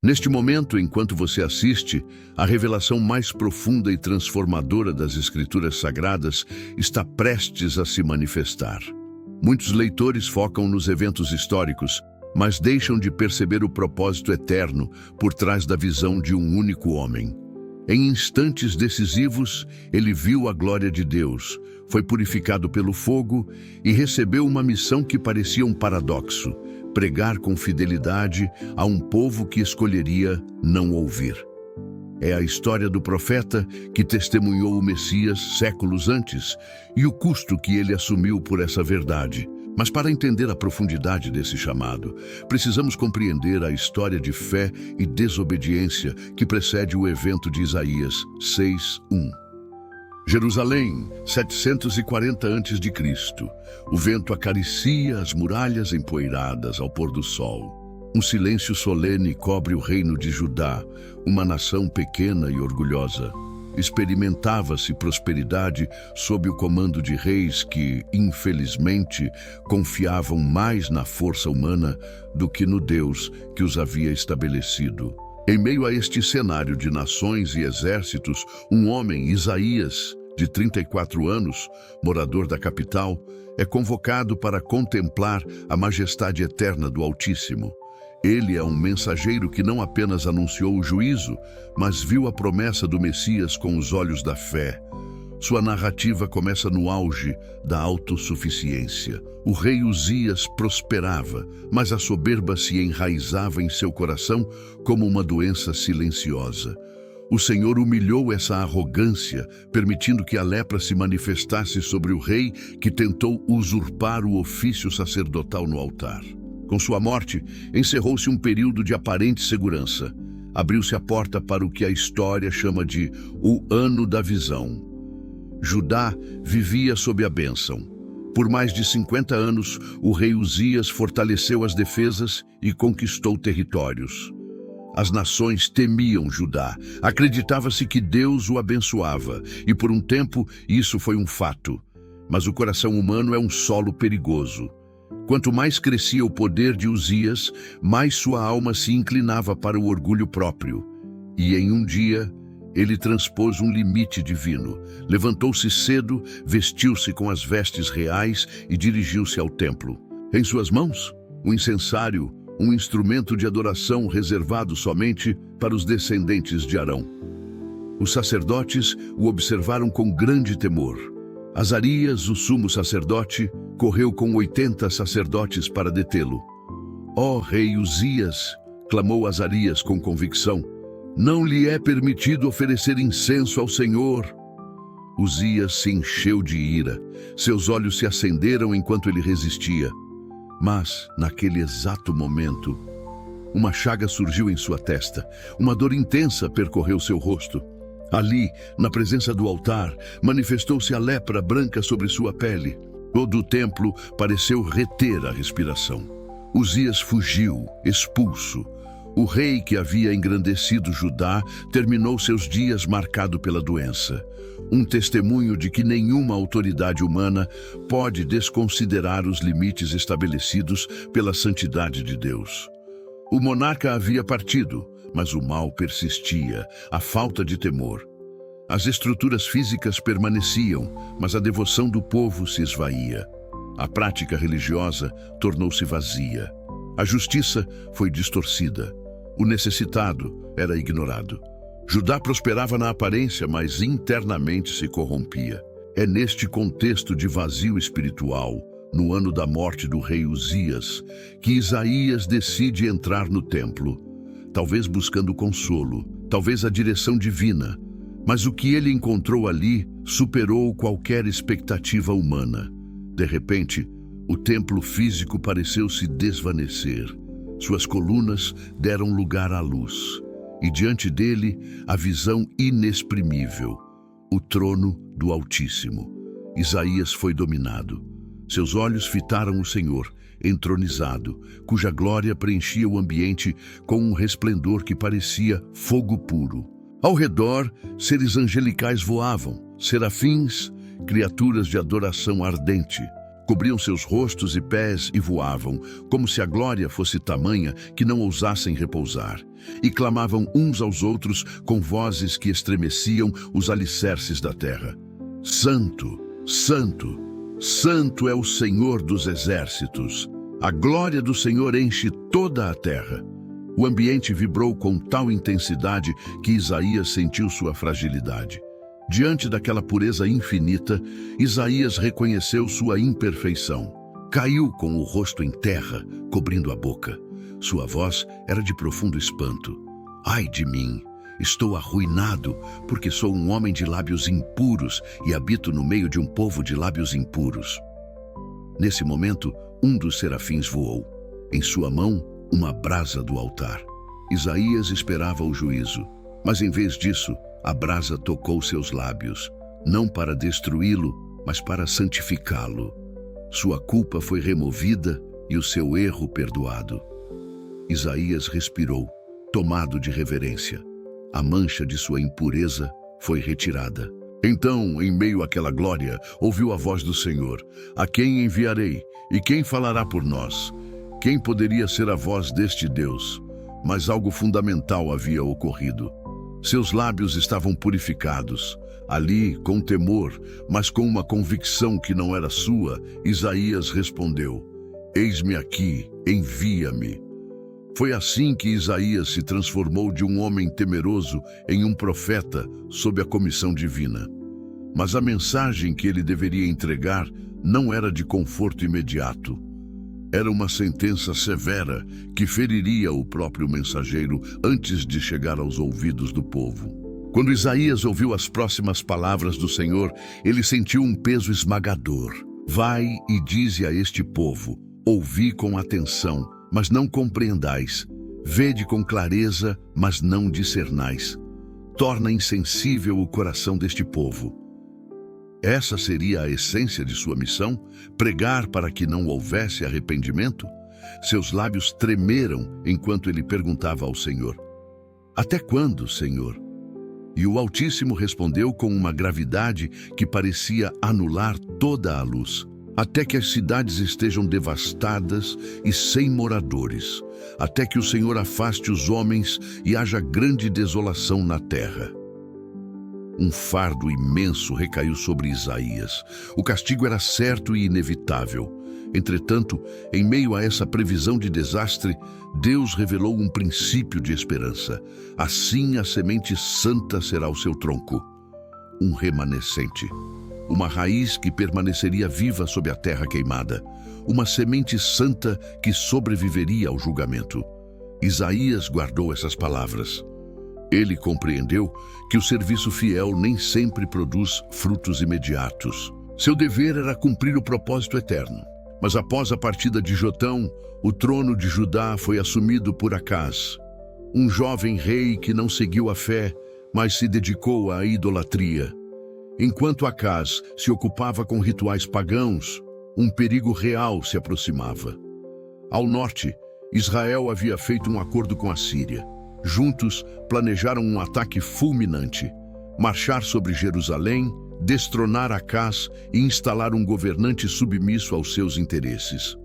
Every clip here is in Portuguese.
Neste momento, enquanto você assiste, a revelação mais profunda e transformadora das Escrituras Sagradas está prestes a se manifestar. Muitos leitores focam nos eventos históricos, mas deixam de perceber o propósito eterno por trás da visão de um único homem. Em instantes decisivos, ele viu a glória de Deus, foi purificado pelo fogo e recebeu uma missão que parecia um paradoxo: pregar com fidelidade a um povo que escolheria não ouvir. É a história do profeta que testemunhou o Messias séculos antes e o custo que ele assumiu por essa verdade. Mas para entender a profundidade desse chamado, precisamos compreender a história de fé e desobediência que precede o evento de Isaías 6:1. Jerusalém, 740 a.C. O vento acaricia as muralhas empoeiradas ao pôr do sol. Um silêncio solene cobre o reino de Judá, uma nação pequena e orgulhosa. Experimentava-se prosperidade sob o comando de reis que, infelizmente, confiavam mais na força humana do que no Deus que os havia estabelecido. Em meio a este cenário de nações e exércitos, um homem, Isaías, de 34 anos, morador da capital, é convocado para contemplar a majestade eterna do Altíssimo. Ele é um mensageiro que não apenas anunciou o juízo, mas viu a promessa do Messias com os olhos da fé. Sua narrativa começa no auge da autossuficiência. O rei Uzias prosperava, mas a soberba se enraizava em seu coração como uma doença silenciosa. O Senhor humilhou essa arrogância, permitindo que a lepra se manifestasse sobre o rei que tentou usurpar o ofício sacerdotal no altar. Com sua morte, encerrou-se um período de aparente segurança. Abriu-se a porta para o que a história chama de o Ano da Visão. Judá vivia sob a bênção. Por mais de 50 anos, o rei Uzias fortaleceu as defesas e conquistou territórios. As nações temiam Judá. Acreditava-se que Deus o abençoava, e por um tempo isso foi um fato. Mas o coração humano é um solo perigoso. Quanto mais crescia o poder de Uzias, mais sua alma se inclinava para o orgulho próprio. E em um dia, ele transpôs um limite divino. Levantou-se cedo, vestiu-se com as vestes reais e dirigiu-se ao templo. Em suas mãos, um incensário, um instrumento de adoração reservado somente para os descendentes de Arão. Os sacerdotes o observaram com grande temor. Azarias, o sumo sacerdote, correu com 80 sacerdotes para detê-lo. Ó rei Uzias, clamou Azarias com convicção, não lhe é permitido oferecer incenso ao Senhor. Uzias se encheu de ira. Seus olhos se acenderam enquanto ele resistia. Mas, naquele exato momento, uma chaga surgiu em sua testa. Uma dor intensa percorreu seu rosto. Ali, na presença do altar, manifestou-se a lepra branca sobre sua pele. Todo o templo pareceu reter a respiração. Uzias fugiu, expulso. O rei que havia engrandecido Judá terminou seus dias marcado pela doença. Um testemunho de que nenhuma autoridade humana pode desconsiderar os limites estabelecidos pela santidade de Deus. O monarca havia partido, mas o mal persistia, a falta de temor. As estruturas físicas permaneciam, mas a devoção do povo se esvaía. A prática religiosa tornou-se vazia. A justiça foi distorcida. O necessitado era ignorado. Judá prosperava na aparência, mas internamente se corrompia. É neste contexto de vazio espiritual, no ano da morte do rei Uzias, que Isaías decide entrar no templo, talvez buscando consolo, talvez a direção divina, mas o que ele encontrou ali superou qualquer expectativa humana. De repente, o templo físico pareceu se desvanecer. Suas colunas deram lugar à luz, e diante dele a visão inexprimível, o trono do Altíssimo. Isaías foi dominado. Seus olhos fitaram o Senhor, entronizado, cuja glória preenchia o ambiente com um resplendor que parecia fogo puro. Ao redor, seres angelicais voavam, serafins, criaturas de adoração ardente. Cobriam seus rostos e pés e voavam, como se a glória fosse tamanha que não ousassem repousar. E clamavam uns aos outros com vozes que estremeciam os alicerces da terra. Santo, Santo, Santo é o Senhor dos exércitos. A glória do Senhor enche toda a terra. O ambiente vibrou com tal intensidade que Isaías sentiu sua fragilidade. Diante daquela pureza infinita, Isaías reconheceu sua imperfeição. Caiu com o rosto em terra, cobrindo a boca. Sua voz era de profundo espanto. Ai de mim! Estou arruinado, porque sou um homem de lábios impuros e habito no meio de um povo de lábios impuros. Nesse momento, um dos serafins voou. Em sua mão, uma brasa do altar. Isaías esperava o juízo, mas em vez disso, a brasa tocou seus lábios, não para destruí-lo, mas para santificá-lo. Sua culpa foi removida e o seu erro perdoado. Isaías respirou, tomado de reverência. A mancha de sua impureza foi retirada. Então, em meio àquela glória, ouviu a voz do Senhor: A quem enviarei? E quem falará por nós? Quem poderia ser a voz deste Deus? Mas algo fundamental havia ocorrido. Seus lábios estavam purificados. Ali, com temor, mas com uma convicção que não era sua, Isaías respondeu: Eis-me aqui, envia-me. Foi assim que Isaías se transformou de um homem temeroso em um profeta sob a comissão divina. Mas a mensagem que ele deveria entregar não era de conforto imediato. Era uma sentença severa que feriria o próprio mensageiro antes de chegar aos ouvidos do povo. Quando Isaías ouviu as próximas palavras do Senhor, ele sentiu um peso esmagador. Vai e dize a este povo: ouvi com atenção, mas não compreendais. Vede com clareza, mas não discernais. Torna insensível o coração deste povo. Essa seria a essência de sua missão? Pregar para que não houvesse arrependimento? Seus lábios tremeram enquanto ele perguntava ao Senhor: Até quando, Senhor? E o Altíssimo respondeu com uma gravidade que parecia anular toda a luz: Até que as cidades estejam devastadas e sem moradores, até que o Senhor afaste os homens e haja grande desolação na terra. Um fardo imenso recaiu sobre Isaías. O castigo era certo e inevitável. Entretanto, em meio a essa previsão de desastre, Deus revelou um princípio de esperança. Assim a semente santa será o seu tronco, um remanescente, uma raiz que permaneceria viva sob a terra queimada, uma semente santa que sobreviveria ao julgamento. Isaías guardou essas palavras. Ele compreendeu que o serviço fiel nem sempre produz frutos imediatos. Seu dever era cumprir o propósito eterno. Mas após a partida de Jotão, o trono de Judá foi assumido por Acaz, um jovem rei que não seguiu a fé, mas se dedicou à idolatria. Enquanto Acaz se ocupava com rituais pagãos, um perigo real se aproximava. Ao norte, Israel havia feito um acordo com a Síria. Juntos, planejaram um ataque fulminante: marchar sobre Jerusalém, destronar Acaz e instalar um governante submisso aos seus interesses.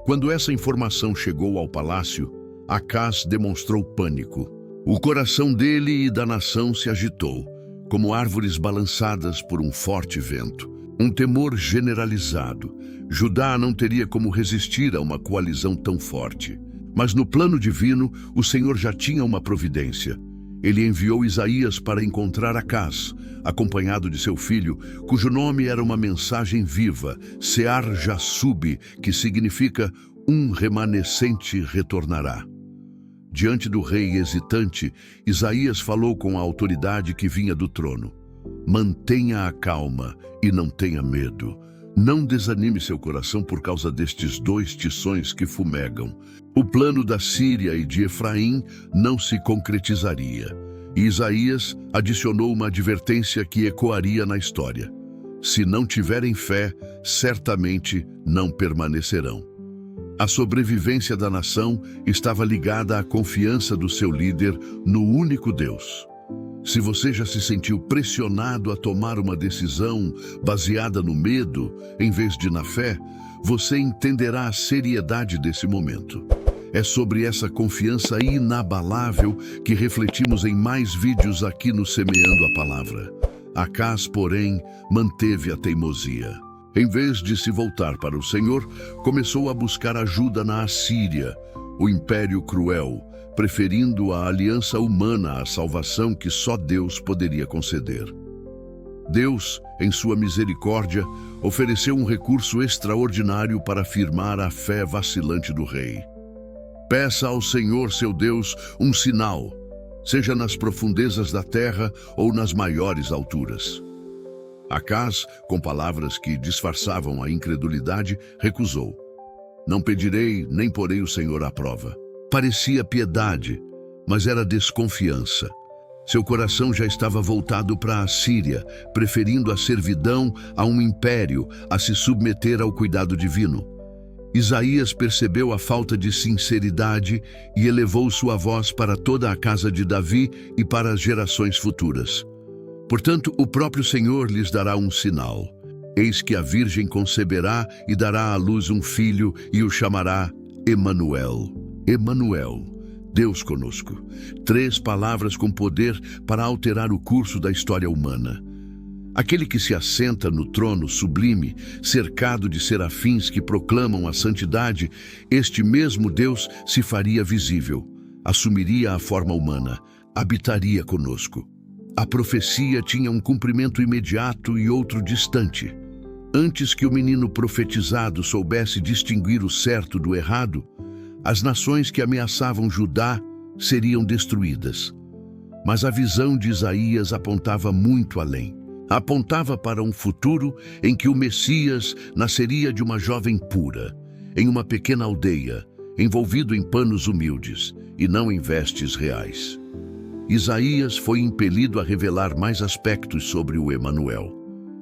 Quando essa informação chegou ao palácio, Acaz demonstrou pânico. O coração dele e da nação se agitou, como árvores balançadas por um forte vento. Um temor generalizado. Judá não teria como resistir a uma coalizão tão forte. Mas no plano divino, o Senhor já tinha uma providência. Ele enviou Isaías para encontrar Acaz, acompanhado de seu filho, cujo nome era uma mensagem viva, Sear Jasub, que significa um remanescente retornará. Diante do rei hesitante, Isaías falou com a autoridade que vinha do trono: Mantenha a calma e não tenha medo. Não desanime seu coração por causa destes dois tições que fumegam. O plano da Síria e de Efraim não se concretizaria. E Isaías adicionou uma advertência que ecoaria na história: se não tiverem fé, certamente não permanecerão. A sobrevivência da nação estava ligada à confiança do seu líder no único Deus. Se você já se sentiu pressionado a tomar uma decisão baseada no medo, em vez de na fé, você entenderá a seriedade desse momento. É sobre essa confiança inabalável que refletimos em mais vídeos aqui no Semeando a Palavra. Acás, porém, manteve a teimosia. Em vez de se voltar para o Senhor, começou a buscar ajuda na Assíria, o império cruel, preferindo a aliança humana à salvação que só Deus poderia conceder. Deus, em sua misericórdia, ofereceu um recurso extraordinário para afirmar a fé vacilante do rei. Peça ao Senhor, seu Deus, um sinal, seja nas profundezas da terra ou nas maiores alturas. Acás, com palavras que disfarçavam a incredulidade, recusou. Não pedirei, nem porei o Senhor à prova. Parecia piedade, mas era desconfiança. Seu coração já estava voltado para a Síria, preferindo a servidão a um império, a se submeter ao cuidado divino. Isaías percebeu a falta de sinceridade e elevou sua voz para toda a casa de Davi e para as gerações futuras. Portanto, o próprio Senhor lhes dará um sinal. Eis que a Virgem conceberá e dará à luz um filho e o chamará Emanuel. Emanuel, Deus conosco. 3 palavras com poder para alterar o curso da história humana. Aquele que se assenta no trono sublime, cercado de serafins que proclamam a santidade, este mesmo Deus se faria visível, assumiria a forma humana, habitaria conosco. A profecia tinha um cumprimento imediato e outro distante. Antes que o menino profetizado soubesse distinguir o certo do errado, as nações que ameaçavam Judá seriam destruídas. Mas a visão de Isaías apontava muito além. Apontava para um futuro em que o Messias nasceria de uma jovem pura, em uma pequena aldeia, envolvido em panos humildes e não em vestes reais. Isaías foi impelido a revelar mais aspectos sobre o Emanuel.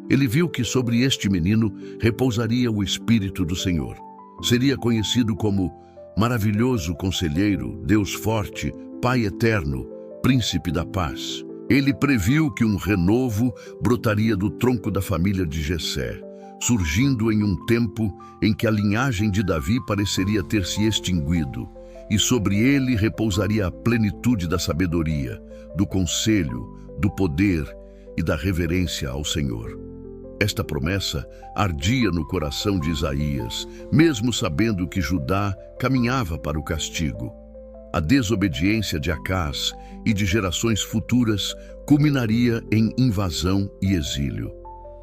Ele viu que sobre este menino repousaria o Espírito do Senhor. Seria conhecido como Maravilhoso Conselheiro, Deus Forte, Pai Eterno, Príncipe da Paz. Ele previu que um renovo brotaria do tronco da família de Jessé, surgindo em um tempo em que a linhagem de Davi pareceria ter se extinguido, e sobre ele repousaria a plenitude da sabedoria, do conselho, do poder e da reverência ao Senhor. Esta promessa ardia no coração de Isaías, mesmo sabendo que Judá caminhava para o castigo. A desobediência de Acás e de gerações futuras culminaria em invasão e exílio.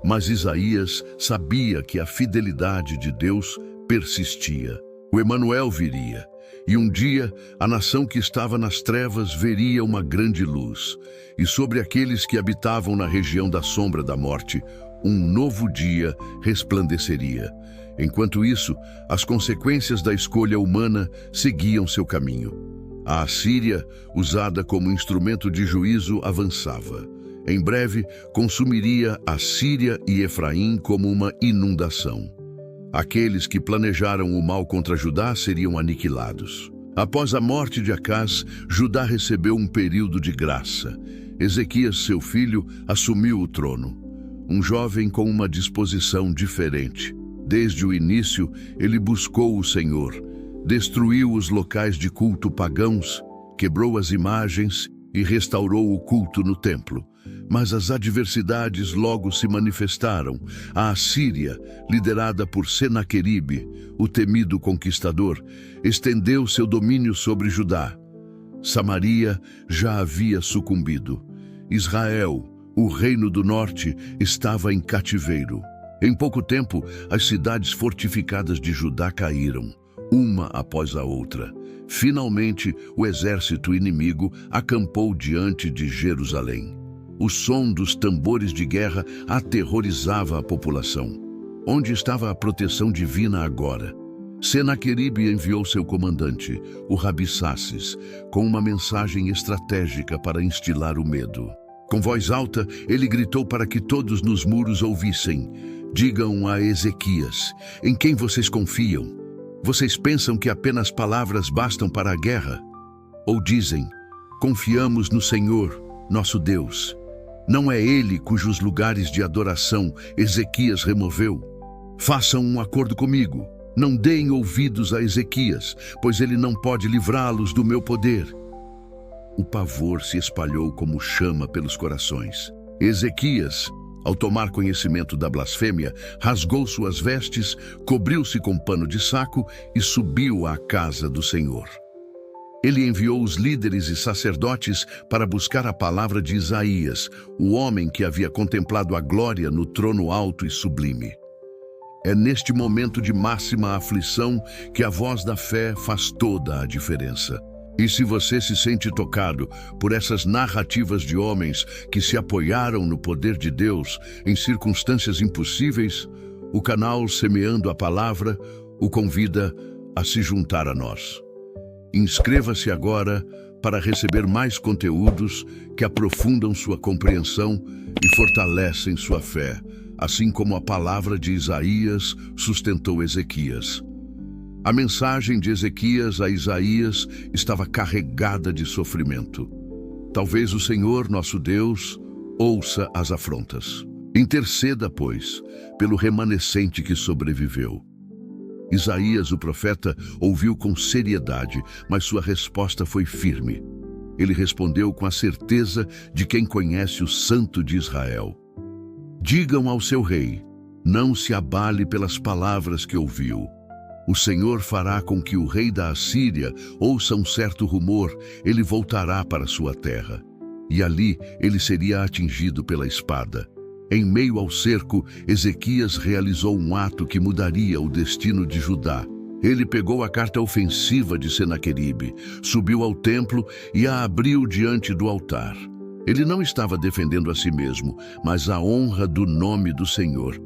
Mas Isaías sabia que a fidelidade de Deus persistia. O Emanuel viria, e um dia a nação que estava nas trevas veria uma grande luz, e sobre aqueles que habitavam na região da sombra da morte, um novo dia resplandeceria. Enquanto isso, as consequências da escolha humana seguiam seu caminho. A Assíria, usada como instrumento de juízo, avançava. Em breve, consumiria a Síria e Efraim como uma inundação. Aqueles que planejaram o mal contra Judá seriam aniquilados. Após a morte de Acás, Judá recebeu um período de graça. Ezequias, seu filho, assumiu o trono. Um jovem com uma disposição diferente. Desde o início, ele buscou o Senhor. Destruiu os locais de culto pagãos, quebrou as imagens e restaurou o culto no templo. Mas as adversidades logo se manifestaram. A Assíria, liderada por Senaqueribe, o temido conquistador, estendeu seu domínio sobre Judá. Samaria já havia sucumbido. Israel, o reino do norte, estava em cativeiro. Em pouco tempo, as cidades fortificadas de Judá caíram, uma após a outra. Finalmente, o exército inimigo acampou diante de Jerusalém. O som dos tambores de guerra aterrorizava a população. Onde estava a proteção divina agora? Senaqueribe enviou seu comandante, o Rabissacés, com uma mensagem estratégica para instilar o medo. Com voz alta, ele gritou para que todos nos muros ouvissem: digam a Ezequias, em quem vocês confiam? Vocês pensam que apenas palavras bastam para a guerra? Ou dizem, confiamos no Senhor, nosso Deus? Não é Ele cujos lugares de adoração Ezequias removeu? Façam um acordo comigo. Não deem ouvidos a Ezequias, pois ele não pode livrá-los do meu poder. O pavor se espalhou como chama pelos corações. Ezequias, ao tomar conhecimento da blasfêmia, rasgou suas vestes, cobriu-se com pano de saco e subiu à casa do Senhor. Ele enviou os líderes e sacerdotes para buscar a palavra de Isaías, o homem que havia contemplado a glória no trono alto e sublime. É neste momento de máxima aflição que a voz da fé faz toda a diferença. E se você se sente tocado por essas narrativas de homens que se apoiaram no poder de Deus em circunstâncias impossíveis, o canal Semeando a Palavra o convida a se juntar a nós. Inscreva-se agora para receber mais conteúdos que aprofundam sua compreensão e fortalecem sua fé, assim como a palavra de Isaías sustentou Ezequias. A mensagem de Ezequias a Isaías estava carregada de sofrimento. Talvez o Senhor, nosso Deus, ouça as afrontas. Interceda, pois, pelo remanescente que sobreviveu. Isaías, o profeta, ouviu com seriedade, mas sua resposta foi firme. Ele respondeu com a certeza de quem conhece o Santo de Israel. Digam ao seu rei, não se abale pelas palavras que ouviu. O Senhor fará com que o rei da Assíria ouça um certo rumor, ele voltará para sua terra. E ali ele seria atingido pela espada. Em meio ao cerco, Ezequias realizou um ato que mudaria o destino de Judá. Ele pegou a carta ofensiva de Senaqueribe, subiu ao templo e a abriu diante do altar. Ele não estava defendendo a si mesmo, mas a honra do nome do Senhor.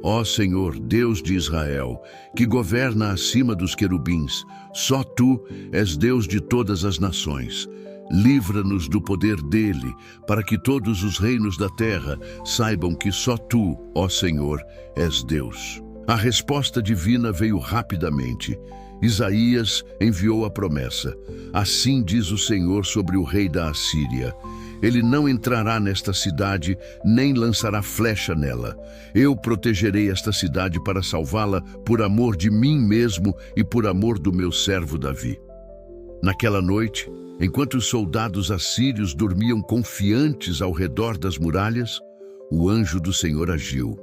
Ó Senhor, Deus de Israel, que governa acima dos querubins, só Tu és Deus de todas as nações. Livra-nos do poder dele, para que todos os reinos da terra saibam que só Tu, ó Senhor, és Deus. A resposta divina veio rapidamente. Isaías enviou a promessa. Assim diz o Senhor sobre o rei da Assíria: ele não entrará nesta cidade, nem lançará flecha nela. Eu protegerei esta cidade para salvá-la por amor de mim mesmo e por amor do meu servo Davi. Naquela noite, enquanto os soldados assírios dormiam confiantes ao redor das muralhas, o anjo do Senhor agiu.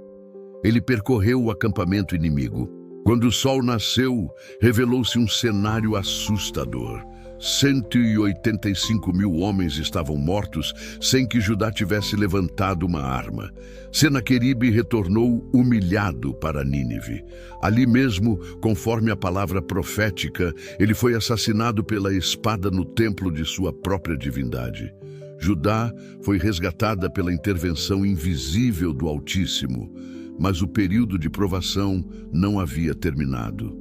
Ele percorreu o acampamento inimigo. Quando o sol nasceu, revelou-se um cenário assustador. 185 mil homens estavam mortos sem que Judá tivesse levantado uma arma. Senaqueribe retornou humilhado para Nínive. Ali mesmo, conforme a palavra profética, ele foi assassinado pela espada no templo de sua própria divindade. Judá foi resgatada pela intervenção invisível do Altíssimo, mas o período de provação não havia terminado.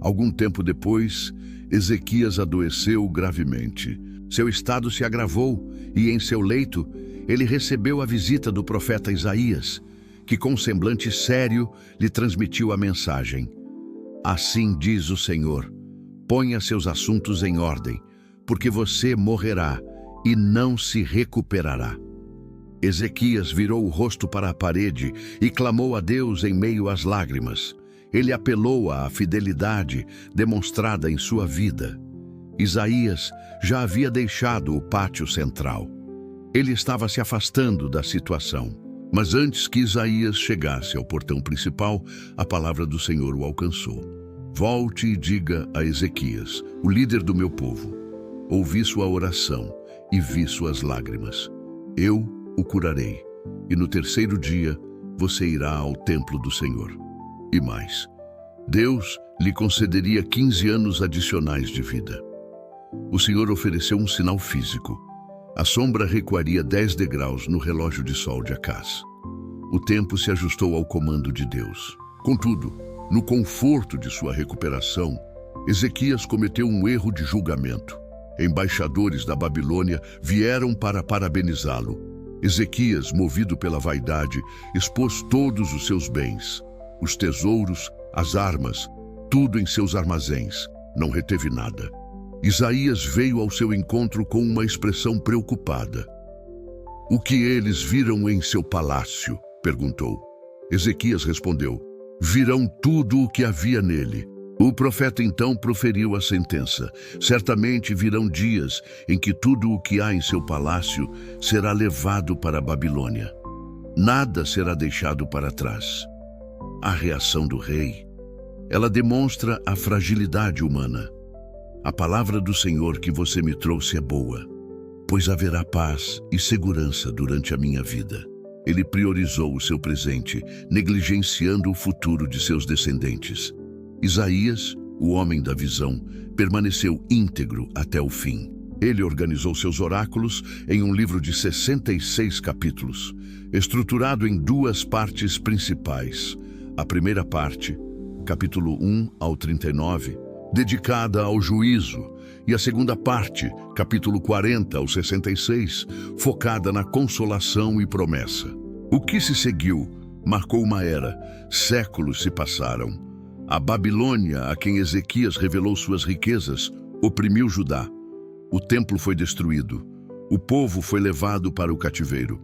Algum tempo depois, Ezequias adoeceu gravemente. Seu estado se agravou e, em seu leito, ele recebeu a visita do profeta Isaías, que com semblante sério lhe transmitiu a mensagem. Assim diz o Senhor: ponha seus assuntos em ordem, porque você morrerá e não se recuperará. Ezequias virou o rosto para a parede e clamou a Deus em meio às lágrimas. Ele apelou à fidelidade demonstrada em sua vida. Isaías já havia deixado o pátio central. Ele estava se afastando da situação. Mas antes que Isaías chegasse ao portão principal, a palavra do Senhor o alcançou. Volte e diga a Ezequias, o líder do meu povo: ouvi sua oração e vi suas lágrimas. Eu o curarei, e no terceiro dia você irá ao templo do Senhor. E mais, Deus lhe concederia 15 anos adicionais de vida. O Senhor ofereceu um sinal físico. A sombra recuaria 10 degraus no relógio de sol de Acaz. O tempo se ajustou ao comando de Deus. Contudo, no conforto de sua recuperação, Ezequias cometeu um erro de julgamento. Embaixadores da Babilônia vieram para parabenizá-lo. Ezequias, movido pela vaidade, expôs todos os seus bens, os tesouros, as armas, tudo em seus armazéns. Não reteve nada. Isaías veio ao seu encontro com uma expressão preocupada. O que eles viram em seu palácio? Perguntou. Ezequias respondeu: Virão tudo o que havia nele. O profeta então proferiu a sentença: certamente virão dias em que tudo o que há em seu palácio será levado para a Babilônia. Nada será deixado para trás. A reação do rei, ela demonstra a fragilidade humana. A palavra do Senhor que você me trouxe é boa, pois haverá paz e segurança durante a minha vida. Ele priorizou o seu presente, negligenciando o futuro de seus descendentes. Isaías, o homem da visão, permaneceu íntegro até o fim. Ele organizou seus oráculos em um livro de 66 capítulos, estruturado em duas partes principais. A primeira parte, capítulo 1 ao 39, dedicada ao juízo, e a segunda parte, capítulo 40 ao 66, focada na consolação e promessa. O que se seguiu marcou uma era. Séculos se passaram. A Babilônia, a quem Ezequias revelou suas riquezas, oprimiu Judá. O templo foi destruído. O povo foi levado para o cativeiro.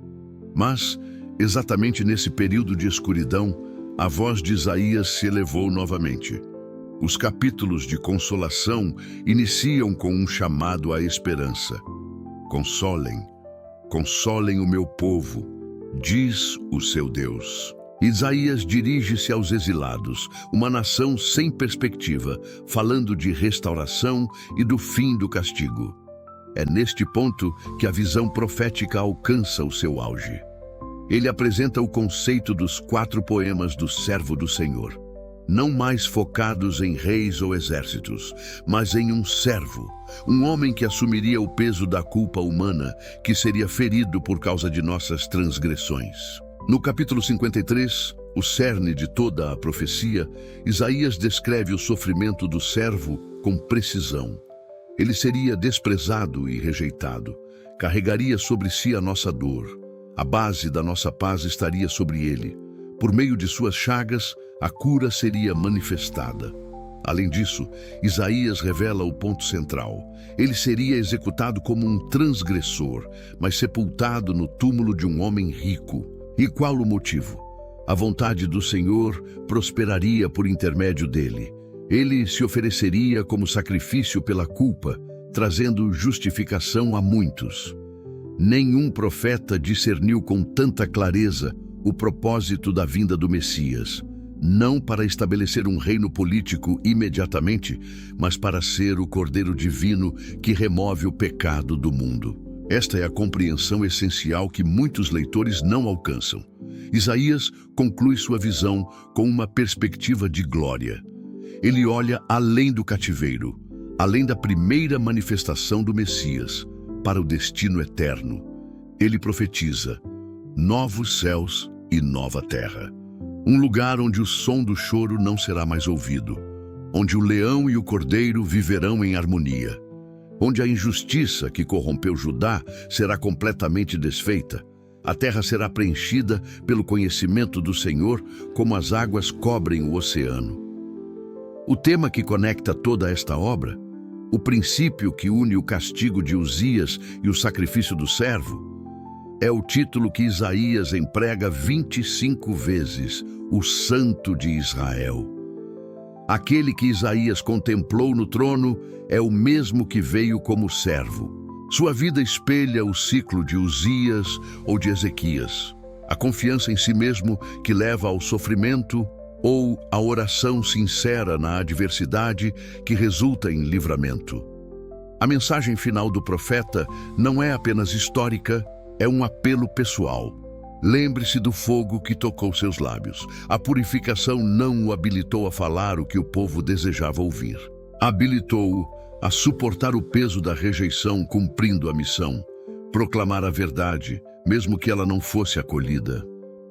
Mas, exatamente nesse período de escuridão, a voz de Isaías se elevou novamente. Os capítulos de consolação iniciam com um chamado à esperança. Consolem, consolem o meu povo, diz o seu Deus. Isaías dirige-se aos exilados, uma nação sem perspectiva, falando de restauração e do fim do castigo. É neste ponto que a visão profética alcança o seu auge. Ele apresenta o conceito dos 4 poemas do servo do Senhor, não mais focados em reis ou exércitos, mas em um servo, um homem que assumiria o peso da culpa humana, que seria ferido por causa de nossas transgressões. No capítulo 53, o cerne de toda a profecia, Isaías descreve o sofrimento do servo com precisão. Ele seria desprezado e rejeitado, carregaria sobre si a nossa dor. A base da nossa paz estaria sobre ele. Por meio de suas chagas, a cura seria manifestada. Além disso, Isaías revela o ponto central. Ele seria executado como um transgressor, mas sepultado no túmulo de um homem rico. E qual o motivo? A vontade do Senhor prosperaria por intermédio dele. Ele se ofereceria como sacrifício pela culpa, trazendo justificação a muitos. Nenhum profeta discerniu com tanta clareza o propósito da vinda do Messias, não para estabelecer um reino político imediatamente, mas para ser o Cordeiro Divino que remove o pecado do mundo. Esta é a compreensão essencial que muitos leitores não alcançam. Isaías conclui sua visão com uma perspectiva de glória. Ele olha além do cativeiro, além da primeira manifestação do Messias, para o destino eterno. Ele profetiza novos céus e nova terra. Um lugar onde o som do choro não será mais ouvido, onde o leão e o cordeiro viverão em harmonia, onde a injustiça que corrompeu Judá será completamente desfeita. A terra será preenchida pelo conhecimento do Senhor, como as águas cobrem o oceano. O tema que conecta toda esta obra, o princípio que une o castigo de Uzias e o sacrifício do servo, é o título que Isaías emprega 25 vezes, o Santo de Israel. Aquele que Isaías contemplou no trono é o mesmo que veio como servo. Sua vida espelha o ciclo de Uzias ou de Ezequias. A confiança em si mesmo que leva ao sofrimento ou a oração sincera na adversidade que resulta em livramento. A mensagem final do profeta não é apenas histórica, é um apelo pessoal. Lembre-se do fogo que tocou seus lábios. A purificação não o habilitou a falar o que o povo desejava ouvir. Habilitou-o a suportar o peso da rejeição, cumprindo a missão, proclamar a verdade, mesmo que ela não fosse acolhida.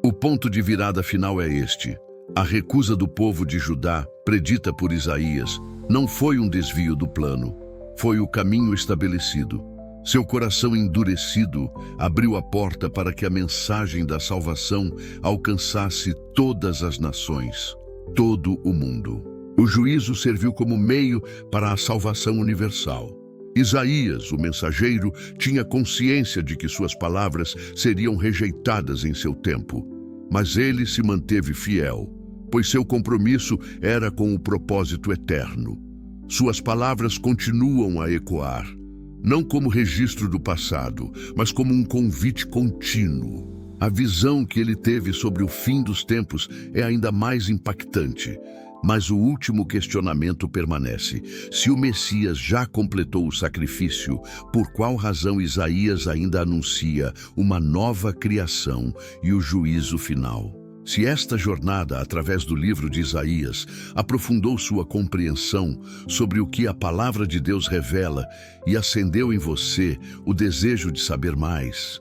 O ponto de virada final é este. A recusa do povo de Judá, predita por Isaías, não foi um desvio do plano, foi o caminho estabelecido. Seu coração endurecido abriu a porta para que a mensagem da salvação alcançasse todas as nações, todo o mundo. O juízo serviu como meio para a salvação universal. Isaías, o mensageiro, tinha consciência de que suas palavras seriam rejeitadas em seu tempo, mas ele se manteve fiel. pois seu compromisso era com o propósito eterno. Suas palavras continuam a ecoar, não como registro do passado, mas como um convite contínuo. A visão que ele teve sobre o fim dos tempos é ainda mais impactante, mas o último questionamento permanece. Se o Messias já completou o sacrifício, por qual razão Isaías ainda anuncia uma nova criação e o juízo final? Se esta jornada, através do livro de Isaías, aprofundou sua compreensão sobre o que a palavra de Deus revela e acendeu em você o desejo de saber mais,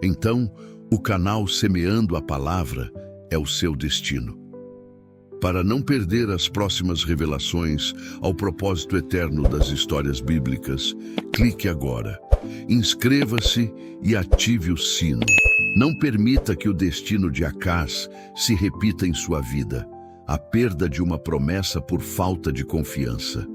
então o canal Semeando a Palavra é o seu destino. Para não perder as próximas revelações ao propósito eterno das histórias bíblicas, clique agora, inscreva-se e ative o sino. Não permita que o destino de Acaz se repita em sua vida, a perda de uma promessa por falta de confiança.